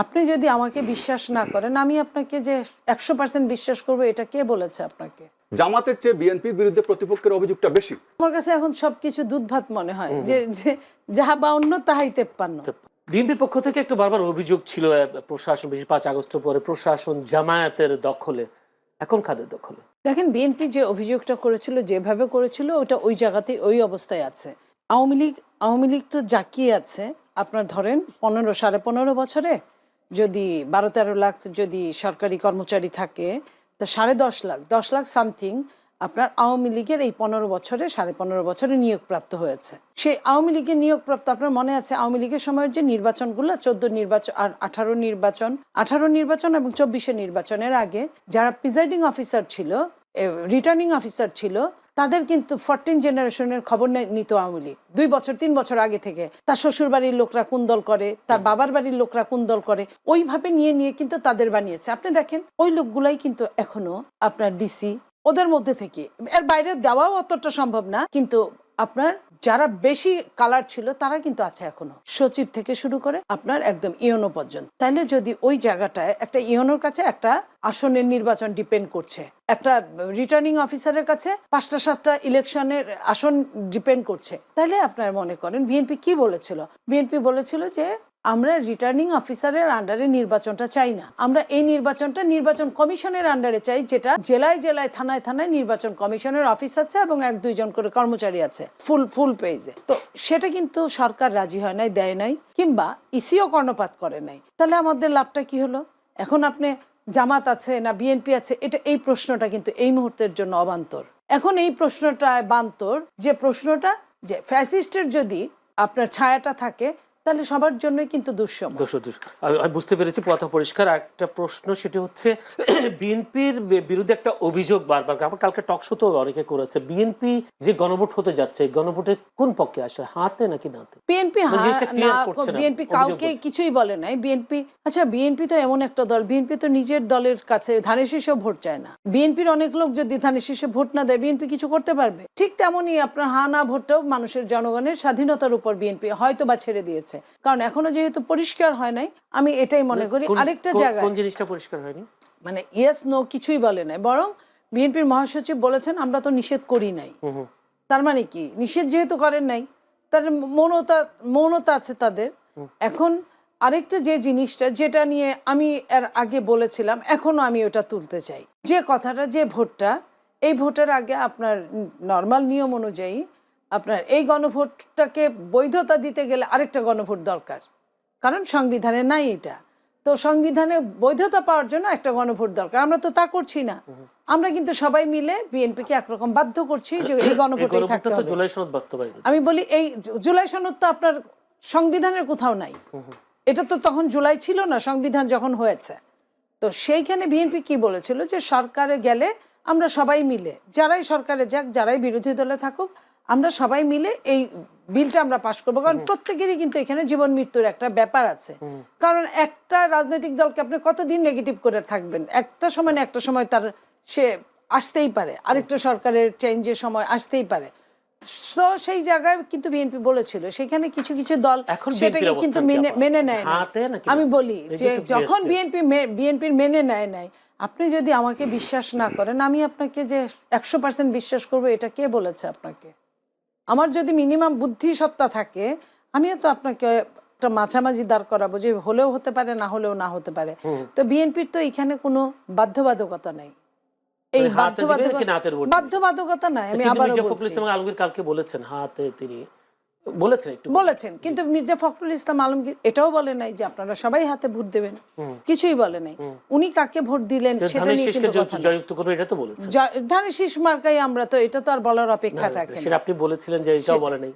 আপনি যদি আমাকে বিশ্বাস না করেন, আমি আপনাকে যে 100% বিশ্বাস করবো, এটা কে বলেছে আপনাকে? জামাতের চেয়ে বিএনপির বিরুদ্ধে প্রতিপক্ষের অভিযোগটা বেশি। আমার কাছে এখন সবকিছু দুধ ভাত মনে হয়, যে যাহা বাউন্ন তাহাই 53। বিএনপির পক্ষ থেকে একটা বারবার অভিযোগ ছিল প্রশাসন, বেশি 5 আগস্ট পরে প্রশাসন জামায়াতের দখলে, এখন কাদের দখলে? দেখেন, বিএনপি যে অভিযোগটা করেছিল, যেভাবে করেছিল, ওটা ওই জায়গাতেই ওই অবস্থায় আছে। আওয়ামী লীগ তো জাকিয়ে আছে। আপনার ধরেন 15-15.5 বছরে যদি 12-13 লাখ যদি সরকারি কর্মচারী থাকে, তা 10.5 লাখ সামথিং আপনার আওয়ামী লীগের এই 15 বছরে 15.5 বছরে নিয়োগপ্রাপ্ত হয়েছে। সেই আওয়ামী লীগের নিয়োগপ্রাপ্ত, আপনার মনে আছে আওয়ামী লীগের সময়ের যে নির্বাচনগুলো, 14 নির্বাচন আর 18 নির্বাচন এবং 24 নির্বাচনের আগে যারা প্রিজাইডিং অফিসার ছিল, রিটার্নিং অফিসার ছিল, তাদের কিন্তু 14 জেনারেশনের খবর নিত আওয়ামী লীগ 2 বছর 3 বছর আগে থেকে। তার শ্বশুর বাড়ির লোকরা কোন দল করে, তার বাবার বাড়ির লোকরা কোন দল করে, ওইভাবে নিয়ে কিন্তু তাদের বানিয়েছে। আপনি দেখেন, ওই লোকগুলাই কিন্তু এখনো আপনার ডিসি, ওদের মধ্যে থেকে, এর বাইরে দেওয়াও অতটা সম্ভব না, কিন্তু আপনার যারা বেশি কালার ছিল তারা কিন্তু আছে এখনো, সচিব থেকে শুরু করে আপনার একদম ইওনো পর্যন্ত। তাইলে যদি ওই জায়গাটায় একটা ইওনোর কাছে একটা আসনের নির্বাচন ডিপেন্ড করছে, একটা রিটার্নিং অফিসারের কাছে 5টা-7টা ইলেকশনের আসন ডিপেন্ড করছে, তাহলে আপনার মনে করেন বিএনপি কি বলেছিল? বিএনপি বলেছিল যে আমরা রিটার্নিং অফিসারের আন্ডারে নির্বাচনটা চাই না, আমরা এই নির্বাচনটা নির্বাচন কমিশনের আন্ডারে চাই, যেটা জেলায় জেলায় থানায় থানায় নির্বাচন কমিশনের অফিস আছে এবং 1-2 জন করে কর্মচারী আছে ফুল পেজে। তো সেটা কিন্তু সরকার রাজি হয় নাই, দেয় নাই, কিংবা ইসিও কর্ণপাত করে নাই। তাহলে আমাদের লাভটা কি হলো? এখন আপনি জামাত আছে না বিএনপি আছে, এই প্রশ্নটা কিন্তু এই মুহূর্তের জন্য অবান্তর। এখন এই প্রশ্নটা বান্তর, যে প্রশ্নটা যে ফ্যাসিস্টের যদি আপনার ছায়াটা থাকে, তাহলে সবার জন্য কিন্তু দুঃসময়। আমি বুঝতে পেরেছি, কথা পরিষ্কার। একটা প্রশ্ন, সেটি হচ্ছে বিএনপির বিরুদ্ধে একটা অভিযোগ বারবার, কালকে টক শোতেও অনেকে করেছে, বিএনপি যে গণভোট হতে যাচ্ছে, গণভোটের কোন পক্ষে আসে, হাতে নাকি নাতে? বিএনপি কাউকে কিছুই বলে নাই। বিএনপি তো এমন একটা দল, বিএনপি তো নিজের দলের কাছে ধানের শীষেও ভোট চায় না। বিএনপির অনেক লোক যদি ধানের শীষে ভোট না দেয়, বিএনপি কিছু করতে পারবে? ঠিক তেমনই আপনার হা না ভোটটাও মানুষের, জনগণের স্বাধীনতার উপর বিএনপি হয়তো বা ছেড়ে দিয়েছে, কারণ এখনো যেহেতু পরিষ্কার হয় নাই। আমি এটাই মনে করি। আরেকটা জায়গায় কোন জিনিসটা পরিষ্কার হয়নি, মানে ইয়েস নো কিছুই বলে নাই, বরং বিএনপির মহাসচিব বলেছেন আমরা তো নিষেধ করি নাই। তার মানে কি, নিষেধ যেহেতু করেন নাই, তাদের মৌনতা আছে তাদের। এখন আরেকটা যে জিনিসটা, যেটা নিয়ে আমি এর আগে বলেছিলাম, এখনো আমি ওটা তুলতে চাই, যে কথাটা, যে ভোটটা, এই ভোটের আগে আপনার নর্মাল নিয়ম অনুযায়ী আপনার এই গণভোটটাকে বৈধতা দিতে গেলে আরেকটা গণভোট দরকার, কারণ সংবিধানে নাই এটা। তো সংবিধানে বৈধতা পাওয়ার জন্য একটা গণভোট দরকার, আমরা তো তা করছি না। আমরা কিন্তু সবাই মিলে বিএনপিকে একরকম বাধ্য করছি যে এই গণভোটেই থাকতে হবে। আমি বলি, এই জুলাই সনদ তো আপনার সংবিধানের কোথাও নাই, এটা তো তখন জুলাই ছিল না, সংবিধান যখন হয়েছে। তো সেইখানে বিএনপি কি বলেছিল, যে সরকারে গেলে আমরা সবাই মিলে, যারাই সরকারে যাক, যারাই বিরোধী দলে থাকুক, আমরা সবাই মিলে এই বিলটা আমরা পাশ করবো, কারণ প্রত্যেকেরই কিন্তু এখানে জীবন মৃত্যুর একটা ব্যাপার আছে। কারণ একটা রাজনৈতিক দলকে আপনি কতদিন নেগেটিভ করে থাকবেন? একটা সময় না একটা সময় তার সে আসতেই পারে, আরেকটা সরকারের চেঞ্জের সময় আসতেই পারে। তো সেই জায়গায় কিন্তু বিএনপি বলেছিল, সেখানে কিছু কিছু দল সেটাকে কিন্তু মেনে নেয় না। আমি বলি যে যখন বিএনপির মেনে নেয় নাই, আপনি যদি আমাকে বিশ্বাস না করেন, আমি আপনাকে যে 100% বিশ্বাস করবো, এটা কে বলেছে আপনাকে? আমার যদি মিনিমাম বুদ্ধি সত্তা থাকে, আমিও তো আপনাকে একটা মাঝামাঝি দাঁড় করাবো, যে হলেও হতে পারে, না হলেও না হতে পারে। তো বিএনপির তো এখানে কোনো বাধ্যবাধকতা নাই, এই বাধ্যবাধকতা নাই। আমি আবার আলমগীর কালকে বলেছেন হাতে, তিনি বলেছেন, কিন্তু মির্জা ফখরুল ইসলাম আলমগীর এটাও বলে নাই যে আপনারা সবাই হাতে ভোট দেবেন, কিছুই বলে নাই। উনি কাকে ভোট দিলেন সেটা নিয়ে কিন্তু কথা জয়যুক্ত করবে, এটা তো বলেছেন। ধানের শীষ মার্কাই আমরা, তো এটা তো আর বলার অপেক্ষা রাখে না। সেটা আপনি বলেছিলেন যে এটাও বলে নাই।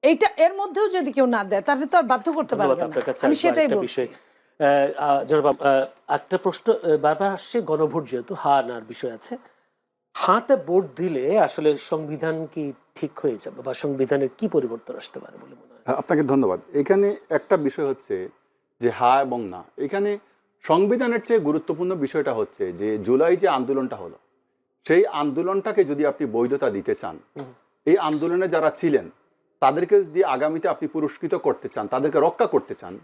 এইটা এর মধ্যেও যদি কেউ না দেয়, তাহলে তো আর বাধ্য করতে পারবে না। আমি সেটাই বলছি। একটা প্রশ্ন বারবার আসছে, গণভোট যেহেতু হা নার বিষয় আছে, হাতে ভোট দিলে আসলে সংবিধান কি ঠিক হয়ে যাবে, বা সংবিধানের কি পরিবর্তন আসতে পারে বলে মনে হয়? আপনাকে ধন্যবাদ। এখানে একটা বিষয় হচ্ছে যে হা এবং না, এখানে সংবিধানের চেয়ে গুরুত্বপূর্ণ বিষয়টা হচ্ছে যে জুলাই যে আন্দোলনটা হলো, সেই আন্দোলনটাকে যদি আপনি বৈধতা দিতে চান, এই আন্দোলনে যারা ছিলেন তাদেরকে যে আগামীতে আপনি পুরস্কৃত করতে চান, তাদেরকে রক্ষা করতে চান,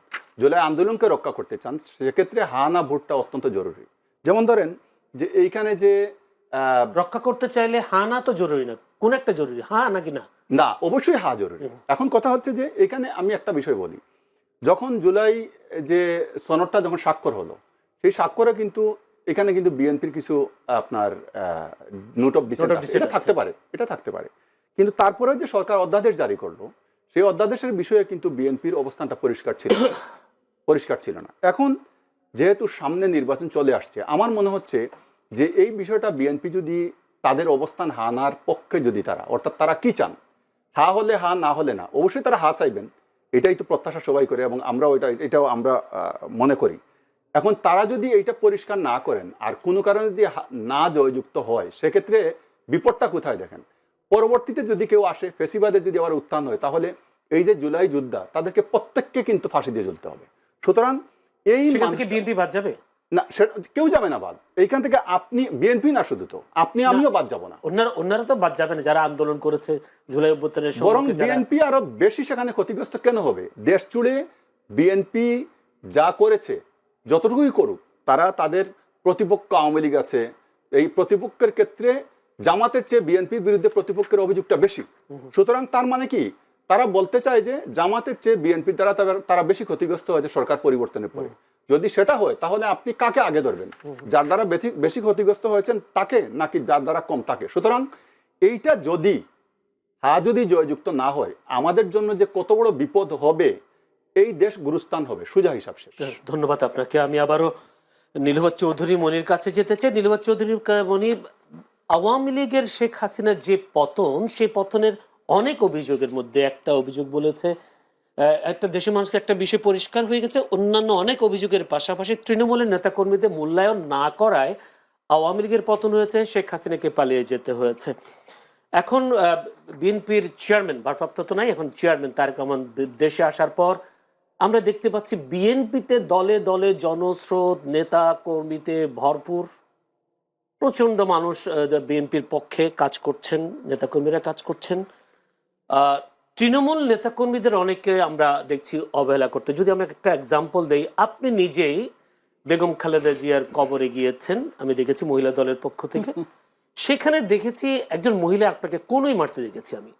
জুলাই আন্দোলনকে রক্ষা করতে চান, সেক্ষেত্রে হা না ভোটটা অত্যন্ত জরুরি। যেমন ধরেন যে এইখানে যে রক্ষা করতে চাইলে হা না তো জরুরি না, কোন একটা জরুরি, হা নাকি না? না, অবশ্যই হা জরুরি। এখন কথা হচ্ছে যে এখানে আমি একটা বিষয় বলি, যখন জুলাই যে সনদটা যখন স্বাক্ষর হলো, সেই স্বাক্ষরে কিন্তু এখানে কিন্তু বিএনপির কিছু আপনার নোট অফ ডিসেন্ট এটা থাকতে পারে, এটা থাকতে পারে, কিন্তু তারপরে যে সরকার অধ্যাদেশ জারি করলো, সেই অধ্যাদেশের বিষয়ে কিন্তু বিএনপির অবস্থানটা পরিষ্কার ছিল না। এখন যেহেতু সামনে নির্বাচন চলে আসছে, আমার মনে হচ্ছে যে এই বিষয়টা বিএনপি যদি তাদের অবস্থান হানার পক্ষে, যদি তারা, অর্থাৎ তারা কি চান, হা হলে হা, না হলে না, অবশ্যই তারা হা চাইবেন, এটাই তো প্রত্যাশা সবাই করে এবং আমরাও এটাও আমরা মনে করি। এখন তারা যদি এইটা পরিষ্কার না করেন আর কোনো কারণে যদি না জয়যুক্ত হয়, সেক্ষেত্রে বিপদটা কোথায় দেখেন, পরবর্তীতে যদি কেউ আসে, ফেসিবাদের যদি আবার উত্থান হয়, তাহলে এই যে জুলাই যোদ্ধা, তাদেরকে প্রত্যেককে কিন্তু ফাঁসি দিয়ে জ্বলতে হবে। সুতরাং এই বিএনপি বাদ যাবে না, কেউ যাবে না বাদ। এইখান থেকে আপনি বিএনপি না, শুধু তো আপনি আমিও বাদ যাব না, অন্যরা তো বাদ যাবে না যারা আন্দোলন করেছে জুলাই অভ্যুত্থানের সময়। বরং বিএনপি আরো বেশি সেখানে ক্ষতিগ্রস্ত কেন হবে? দেশ জুড়ে বিএনপি যা করেছে, যতটুকুই করুক, তারা তাদের প্রতিপক্ষ আওয়ামী লীগ আছে, এই প্রতিপক্ষের ক্ষেত্রে জামাতের চেয়ে বিএনপির বিরুদ্ধে প্রতিপক্ষের অভিযোগটা বেশি। সুতরাং তার মানে কি, তারা বলতে চায় যে জামাতের চেয়ে বিএনপির দ্বারা তারা বেশি ক্ষতিগ্রস্ত হয়েছে সরকার পরিবর্তনের পরে। যদি সেটা হয়, তাহলে আপনি কাকে আগে ধরবেন, যার দ্বারা বেশি ক্ষতিগ্রস্ত হয়েছেন তাকে, নাকি যার দ্বারা কম তাকে? সুতরাং এইটা যদি জয়যুক্ত না হয়, আমাদের জন্য যে কত বড় বিপদ হবে, এই দেশ গুরুস্থান হবে, সুজা হিসাব শেষ। ধন্যবাদ আপনাকে। আমি আবারও নীলুফার চৌধুরী মনির কাছে যেতে চাই। নীলুফার চৌধুরী মনি, আওয়ামী লীগের শেখ হাসিনার যে পতন, সেই পতনের অনেক অভিযোগের মধ্যে একটা অভিযোগ বলেছে, একটা দেশের মানুষকে একটা বিষয় পরিষ্কার হয়ে গেছে, অন্যান্য অনেক অভিযোগের পাশাপাশি তৃণমূলের নেতাকর্মীদের মূল্যায়ন না করায় আওয়ামী লীগের পতন হয়েছে, শেখ হাসিনাকে পালিয়ে যেতে হয়েছে। এখন বিএনপির চেয়ারম্যান, ভারপ্রাপ্ত তো নাই, এখন চেয়ারম্যান তারেক রহমান দেশে আসার পর আমরা দেখতে পাচ্ছি বিএনপিতে দলে দলে জনস্রোত, নেতা কর্মীতে ভরপুর, প্রচন্ড মানুষ বিএনপির পক্ষে কাজ করছেন, নেতাকর্মীরা কাজ করছেন। তৃণমূল নেতাকর্মীদের অনেকে আমরা দেখছি অবহেলা করতে। যদি আমরা একটা এক্সাম্পল দেই, আপনি নিজেই বেগম খালেদা জিয়ার কবরে গিয়েছেন, আমি দেখেছি মহিলা দলের পক্ষ থেকে। সেখানে দেখেছি একজন মহিলা আপনাকে কোনোই মারতে দেখেছি আমি,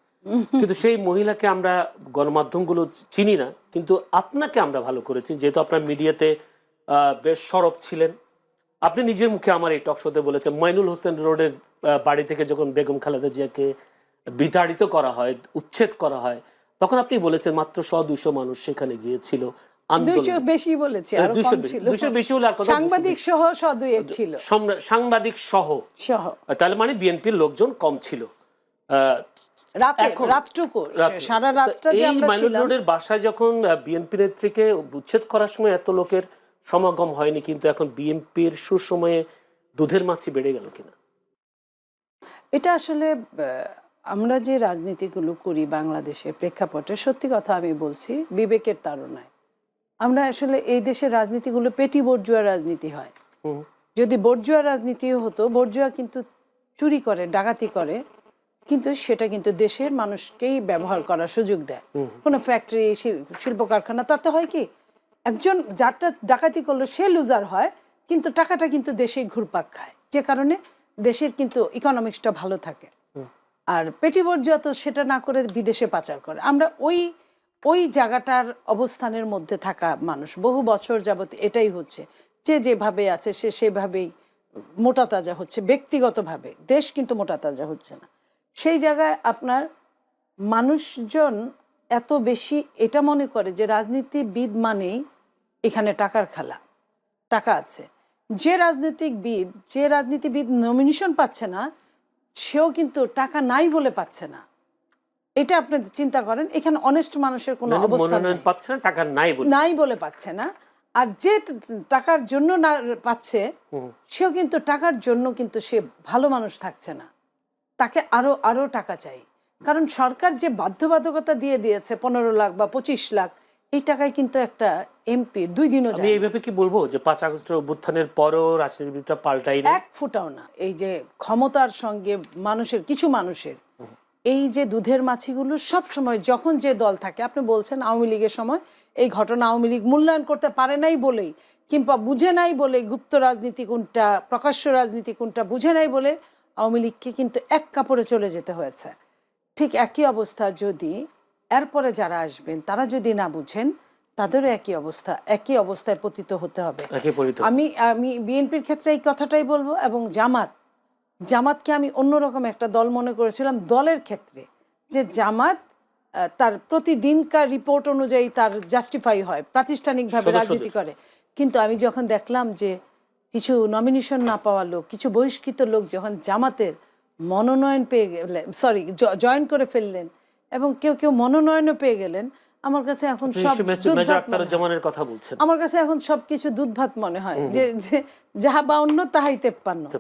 কিন্তু সেই মহিলাকে আমরা গণমাধ্যমগুলো চিনি না, কিন্তু আপনাকে আমরা ভালো করেছি, যেহেতু আপনার মিডিয়াতে বেশ সরব ছিলেন। আপনি নিজের মুখে আমার এই টক শোতে বলেছেন, মইনুল হোসেন রোডের বাড়ি থেকে যখন বেগম খালেদা জিয়াকে বিতাড়িত করা হয়, উচ্ছেদ করা হয়, তখন আপনি বলেছেন মাত্র 100-200 মানুষ সেখানে গিয়েছিল। বেশি বলেছি, আরো কম ছিল, 200 বেশি হলে আর কথা, সাংবাদিক সহ 100-2 ছিল, সাংবাদিক সহ, তাহলে মানে বিএনপির লোকজন কম ছিল। রাতটুকু সারা রাতটা যে আমরা ছিলাম। রোডের বাসায় যখন বিএনপি নেত্রীকে উচ্ছেদ করার সময় এত লোকের সমাগম হয়নি, কিন্তু এখন বিএনপির সুসময়ে দুধের মাছি বেড়ে গেল কিনা? এটা আসলে আমরা যে রাজনীতিগুলো করি বাংলাদেশের প্রেক্ষাপটে, সত্যি কথা আমি বলছি, বিবেকের তাড়নায় আমরা আসলে এই দেশের রাজনীতিগুলো পেটি বর্জুয়া রাজনীতি হয়। যদি বর্জুয়া রাজনীতিও হতো, বর্জুয়া কিন্তু চুরি করে, ডাকাতি করে, কিন্তু সেটা কিন্তু দেশের মানুষকেই ব্যবহার করার সুযোগ দেয়। কোনো ফ্যাক্টরি, শিল্প কারখানা, তাতে হয় কি, একজন যারটা ডাকাতি করলো সে লুজার হয়, কিন্তু টাকাটা কিন্তু দেশে ঘুরপাক খায়, যে কারণে দেশের কিন্তু ইকোনমিক্সটা ভালো থাকে। আর পেটি বর্জুয়া তো সেটা না করে বিদেশে পাচার করে। আমরা ওই জায়গাটার অবস্থানের মধ্যে থাকা মানুষ, বহু বছর যাবত এটাই হচ্ছে, যে যেভাবে আছে সে সেভাবেই মোটা তাজা হচ্ছে ব্যক্তিগতভাবে, দেশ কিন্তু মোটা তাজা হচ্ছে না। সেই জায়গায় আপনার মানুষজন এত বেশি এটা মনে করে যে রাজনীতিবিদ মানেই এখানে টাকার খেলা, টাকা আছে। যে রাজনীতিবিদ নমিনেশন পাচ্ছে না, সেও কিন্তু টাকা নাই বলে পাচ্ছে না। এটা আপনি চিন্তা করেন, এখানে অনেস্ট মানুষের কোনো অবস্থান পাচ্ছে না, টাকা নাই বলে পাচ্ছে না। আর যে টাকার জন্য না পাচ্ছে, সেও কিন্তু টাকার জন্য কিন্তু সে ভালো মানুষ থাকছে না, তাকে আরো টাকা চাই। কারণ সরকার যে বাধ্যবাধকতা দিয়ে দিয়েছে 15 লাখ বা 25 লাখ, এই টাকায় কিন্তু একটা এমপি 2 দিনও যায়। আমি এইভাবে কি বলবো যে 5 আগস্টের অভ্যুত্থানের পরও রাজনীতিবিদরা পাল্টায়নি, এক ফুটাও না। এই যে ক্ষমতার সঙ্গে কিছু মানুষের এই যে দুধের মাছিগুলো সব সময়, যখন যে দল থাকে, আপনি বলছেন আওয়ামী লীগের সময় এই ঘটনা আওয়ামী লীগ মূল্যায়ন করতে পারে নাই বলেই, কিংবা বুঝে নাই বলে, গুপ্ত রাজনীতি কোনটা প্রকাশ্য রাজনীতি কোনটা বুঝে নাই বলে আওয়ামী লীগকে কিন্তু এক কাপড়ে চলে যেতে হয়েছে। ঠিক একই অবস্থা যদি এরপরে যারা আসবেন তারা যদি না বুঝেন, তাদেরও একই অবস্থায় পতিত হতে হবে। আমি বিএনপির ক্ষেত্রে এই কথাটাই বলবো, এবং জামাতকে আমি অন্যরকম একটা দল মনে করেছিলাম দলের ক্ষেত্রে, যে জামাত তার প্রতিদিনকার রিপোর্ট অনুযায়ী তার জাস্টিফাই হয়, প্রাতিষ্ঠানিকভাবে রাজনীতি করে। কিন্তু আমি যখন দেখলাম যে কিছু নমিনেশন না পাওয়া লোক, কিছু বহিষ্কৃত লোক যখন জামাতের মনোনয়ন পেয়ে গেলেন, জয়েন করে ফেললেন, এবং কেউ কেউ মনোনয়নও পেয়ে গেলেন, আমার কাছে এখন আমার কাছে এখন সবকিছু দুধ ভাত মনে হয়, যে যাহা বা অন্য তাহাই তেপ্পান্ন।